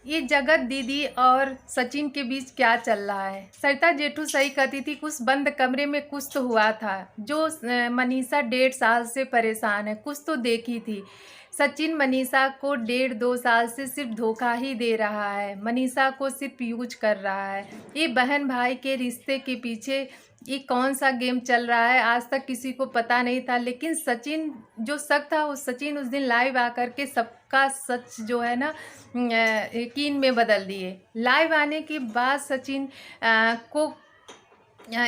ये जगत दीदी और सचिन के बीच क्या चल रहा है। सरिता जेठू सही कहती थी, कुछ बंद कमरे में कुछ तो हुआ था। जो मनीषा 1.5 साल से परेशान है, कुछ तो देखी थी। सचिन मनीषा को 1.5-2 साल से सिर्फ धोखा ही दे रहा है, मनीषा को सिर्फ यूज कर रहा है। ये बहन भाई के रिश्ते के पीछे ये कौन सा गेम चल रहा है, आज तक किसी को पता नहीं था। लेकिन सचिन जो शक था, उस सचिन उस दिन लाइव आकर के सबका सच जो है ना यकीन में बदल दिए। लाइव आने के बाद सचिन को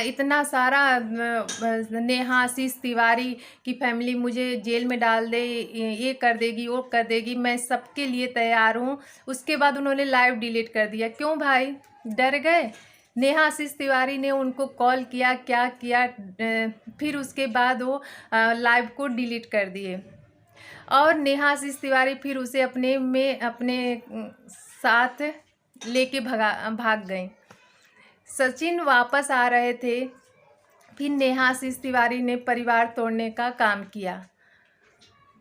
इतना सारा नेहा आशीष तिवारी की फैमिली मुझे जेल में डाल दे, ये कर देगी वो कर देगी, मैं सबके लिए तैयार हूँ। उसके बाद उन्होंने लाइव डिलीट कर दिया। क्यों भाई, डर गए? नेहा आशीष तिवारी ने उनको कॉल किया, क्या किया, फिर उसके बाद वो लाइव को डिलीट कर दिए। और नेहा आशीष तिवारी फिर उसे अपने साथ लेके भाग गए। सचिन वापस आ रहे थे, फिर नेहा आशीष तिवारी ने परिवार तोड़ने का काम किया।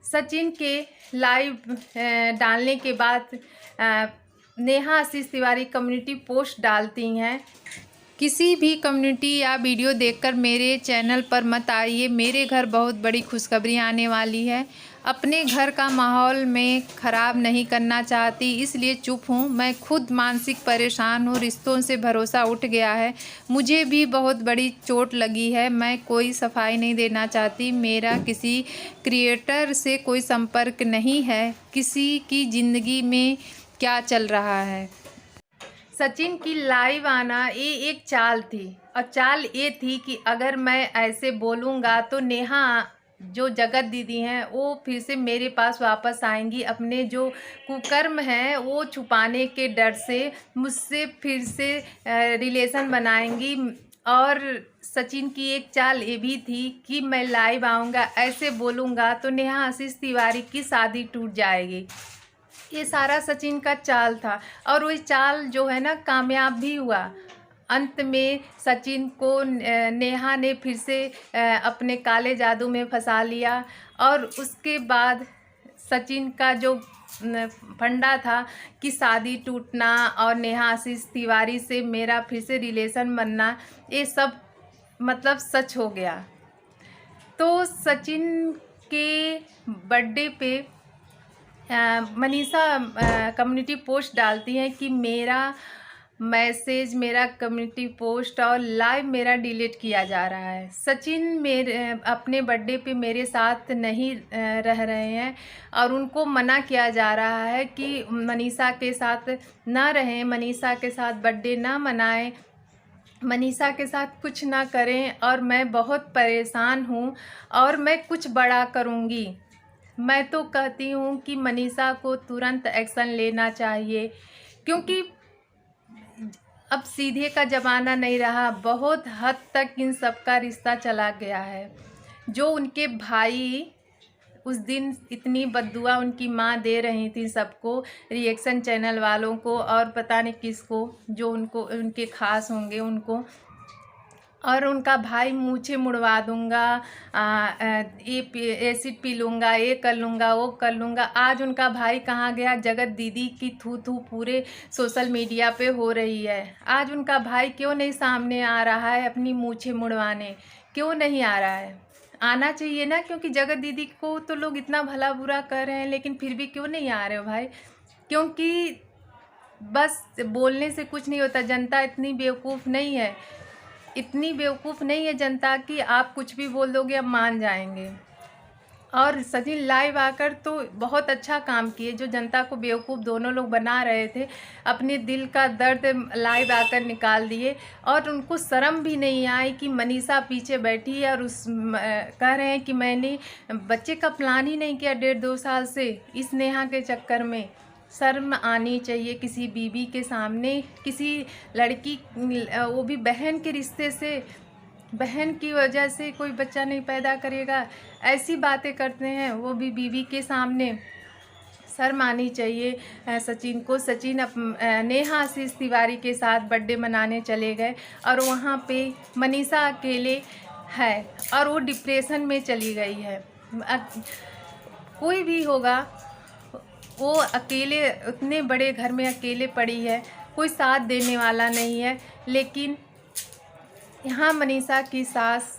सचिन के लाइव डालने के बाद नेहा आशीष तिवारी कम्युनिटी पोस्ट डालती हैं। किसी भी कम्युनिटी या वीडियो देखकर मेरे चैनल पर मत आइए, मेरे घर बहुत बड़ी खुशखबरी आने वाली है। अपने घर का माहौल मैं ख़राब नहीं करना चाहती, इसलिए चुप हूँ। मैं खुद मानसिक परेशान हूँ, रिश्तों से भरोसा उठ गया है, मुझे भी बहुत बड़ी चोट लगी है। मैं कोई सफाई नहीं देना चाहती, मेरा किसी क्रिएटर से कोई संपर्क नहीं है। किसी की ज़िंदगी में क्या चल रहा है। सचिन की लाइव आना ये एक चाल थी, और चाल ये थी कि अगर मैं ऐसे बोलूँगा तो नेहा जो जगत दीदी हैं वो फिर से मेरे पास वापस आएंगी, अपने जो कुकर्म हैं वो छुपाने के डर से मुझसे फिर से रिलेशन बनाएंगी। और सचिन की एक चाल ये भी थी कि मैं लाइव आऊँगा, ऐसे बोलूँगा तो नेहा आशीष तिवारी की शादी टूट जाएगी। ये सारा सचिन का चाल था, और वही चाल जो है ना कामयाब भी हुआ। अंत में सचिन को नेहा ने फिर से अपने काले जादू में फंसा लिया। और उसके बाद सचिन का जो फंडा था कि शादी टूटना और नेहा आशीष तिवारी से मेरा फिर से रिलेशन बनना, ये सब मतलब सच हो गया। तो सचिन के बर्थडे पे मनीषा कम्युनिटी पोस्ट डालती हैं कि मेरा मैसेज, मेरा कम्युनिटी पोस्ट और लाइव मेरा डिलीट किया जा रहा है। सचिन मेरे अपने बर्थडे पे मेरे साथ नहीं रह रहे हैं, और उनको मना किया जा रहा है कि मनीषा के साथ ना रहें, मनीषा के साथ बर्थडे ना मनाएं, मनीषा के साथ कुछ ना करें। और मैं बहुत परेशान हूँ और मैं कुछ बड़ा करूँगी। मैं तो कहती हूँ कि मनीषा को तुरंत एक्शन लेना चाहिए, क्योंकि अब सीधे का ज़माना नहीं रहा। बहुत हद तक इन सब का रिश्ता चला गया है। जो उनके भाई उस दिन इतनी बद्दुआ उनकी माँ दे रही थी सबको, रिएक्शन चैनल वालों को और पता नहीं किसको, जो उनको उनके खास होंगे उनको, और उनका भाई मूछें मुड़वा दूंगा, ये एसिड पी लूँगा, ये कर लूँगा, वो कर लूँगा। आज उनका भाई कहाँ गया? जगत दीदी की थू थू पूरे सोशल मीडिया पे हो रही है। आज उनका भाई क्यों नहीं सामने आ रहा है अपनी मूछें मुड़वाने? क्यों नहीं आ रहा है? आना चाहिए ना, क्योंकि जगत दीदी को तो लोग इतना भला बुरा कर रहे हैं, लेकिन फिर भी क्यों नहीं आ रहे हो भाई? क्योंकि बस बोलने से कुछ नहीं होता। जनता इतनी बेवकूफ़ नहीं है, इतनी बेवकूफ़ नहीं है जनता कि आप कुछ भी बोल दोगे अब मान जाएंगे। और सचिन लाइव आकर तो बहुत अच्छा काम किए, जो जनता को बेवकूफ़ दोनों लोग बना रहे थे, अपने दिल का दर्द लाइव आकर निकाल दिए। और उनको शर्म भी नहीं आई कि मनीषा पीछे बैठी है और कह रहे हैं कि मैंने बच्चे का प्लान ही नहीं किया 1.5-2 साल से, इस नेहा के चक्कर में। शर्म आनी चाहिए किसी बीवी के सामने। किसी लड़की, वो भी बहन के रिश्ते से, बहन की वजह से कोई बच्चा नहीं पैदा करेगा, ऐसी बातें करते हैं वो भी बीवी के सामने। शर्म आनी चाहिए सचिन को। सचिन नेहा आशीष तिवारी के साथ बर्थडे मनाने चले गए, और वहाँ पे मनीषा अकेले है और वो डिप्रेशन में चली गई है। कोई भी होगा वो अकेले उतने बड़े घर में अकेले पड़ी है, कोई साथ देने वाला नहीं है। लेकिन यहाँ मनीषा की सास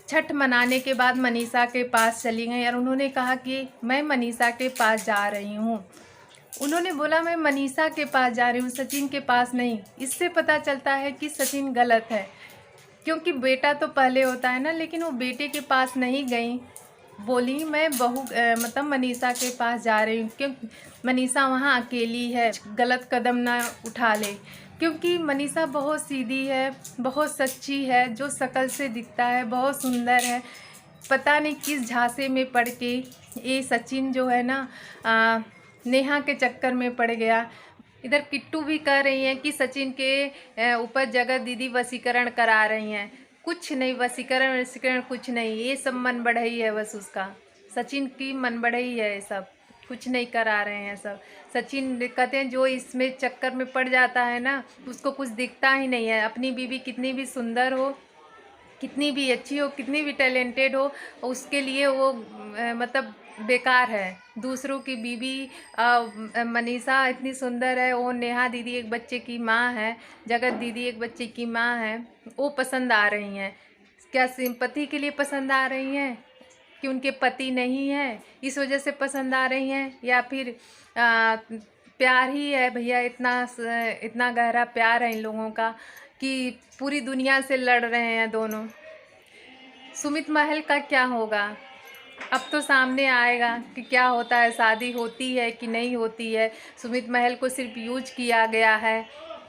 छठ मनाने के बाद मनीषा के पास चली गई और उन्होंने कहा कि मैं मनीषा के पास जा रही हूँ। उन्होंने बोला मैं मनीषा के पास जा रही हूँ, सचिन के पास नहीं। इससे पता चलता है कि सचिन गलत है, क्योंकि बेटा तो पहले होता है ना। लेकिन वो बेटे के पास नहीं गई, बोली मैं मतलब मनीषा के पास जा रही हूँ, क्योंकि मनीषा वहाँ अकेली है, गलत कदम ना उठा ले। क्योंकि मनीषा बहुत सीधी है, बहुत सच्ची है, जो शक्ल से दिखता है बहुत सुंदर है। पता नहीं किस झांसे में पड़ के ये सचिन जो है ना नेहा के चक्कर में पड़ गया। इधर किट्टू भी कह रही हैं कि सचिन के ऊपर जगत दीदी वशीकरण करा रही हैं। कुछ नहीं, वशीकरण कुछ नहीं, ये सब मन बढ़ई है बस उसका। सचिन की मन बढ़ई है ये सब, कुछ नहीं करा रहे हैं सब। सचिन कहते हैं जो इसमें चक्कर में पड़ जाता है ना, उसको कुछ दिखता ही नहीं है। अपनी बीवी कितनी भी सुंदर हो, कितनी भी अच्छी हो, कितनी भी टैलेंटेड हो, उसके लिए वो मतलब बेकार है। दूसरों की बीवी मनीषा इतनी सुंदर है, वो नेहा दीदी एक बच्चे की माँ है, जगत दीदी एक बच्चे की माँ है, वो पसंद आ रही हैं। क्या सिंपैथी के लिए पसंद आ रही हैं कि उनके पति नहीं है इस वजह से पसंद आ रही हैं, या फिर प्यार ही है भैया? इतना गहरा प्यार है इन लोगों का कि पूरी दुनिया से लड़ रहे हैं दोनों। सुमित महल का क्या होगा? अब तो सामने आएगा कि क्या होता है, शादी होती है कि नहीं होती है। सुमित महल को सिर्फ यूज किया गया है,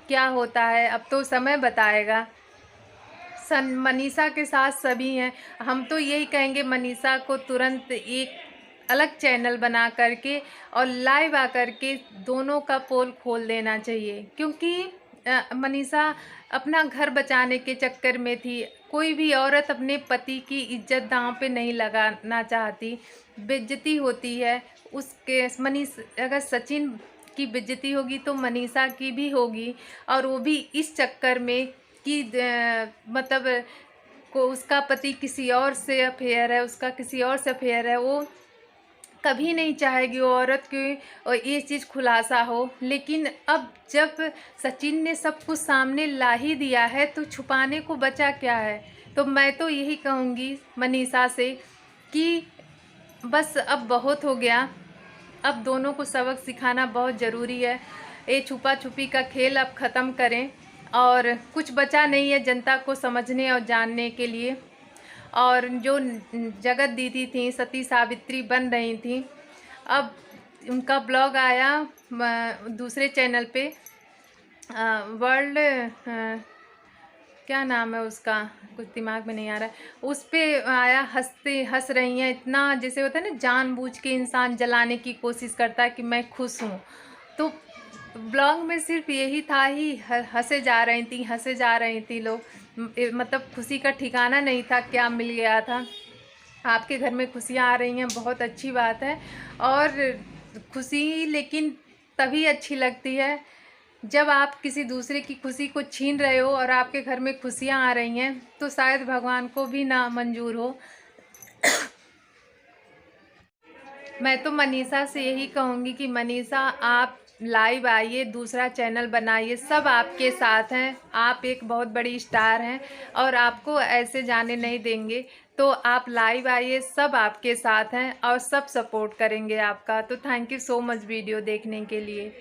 क्या होता है अब तो समय बताएगा। मनीषा के साथ सभी हैं। हम तो यही कहेंगे मनीषा को तुरंत एक अलग चैनल बना करके और लाइव आकर के दोनों का पोल खोल देना चाहिए। क्योंकि मनीषा अपना घर बचाने के चक्कर में थी। कोई भी औरत अपने पति की इज्जत दांव पे नहीं लगाना चाहती, बेइज्जती होती है उसके। अगर सचिन की बेइज्जती होगी तो मनीषा की भी होगी, और वो भी इस चक्कर में कि मतलब को उसका पति किसी और से अफेयर है, उसका किसी और से अफेयर है। वो कभी नहीं चाहेगी वो औरत की और ये चीज़ खुलासा हो। लेकिन अब जब सचिन ने सब कुछ सामने ला ही दिया है तो छुपाने को बचा क्या है? तो मैं तो यही कहूँगी मनीषा से कि बस अब बहुत हो गया, अब दोनों को सबक सिखाना बहुत ज़रूरी है। ये छुपा छुपी का खेल अब ख़त्म करें, और कुछ बचा नहीं है जनता को समझने और जानने के लिए। और जो जगत दीदी थी, सती सावित्री बन रही थी, अब उनका ब्लॉग आया दूसरे चैनल पे, वर्ल्ड क्या नाम है उसका, कुछ दिमाग में नहीं आ रहा है, उस पे आया। हंस रही हैं इतना, जैसे होता है ना जानबूझ के इंसान जलाने की कोशिश करता है कि मैं खुश हूँ। तो ब्लॉग में सिर्फ यही था ही, हंसे जा रही थी लोग। मतलब खुशी का ठिकाना नहीं था, क्या मिल गया था। आपके घर में खुशियाँ आ रही हैं, बहुत अच्छी बात है। और खुशी लेकिन तभी अच्छी लगती है जब आप किसी दूसरे की खुशी को छीन रहे हो और आपके घर में खुशियाँ आ रही हैं, तो शायद भगवान को भी ना मंजूर हो। मैं तो मनीषा से यही कहूँगी कि मनीषा आप लाइव आइए, दूसरा चैनल बनाइए, सब आपके साथ हैं। आप एक बहुत बड़ी स्टार हैं और आपको ऐसे जाने नहीं देंगे। तो आप लाइव आइए, सब आपके साथ हैं और सब सपोर्ट करेंगे आपका। तो thank you so much video देखने के लिए।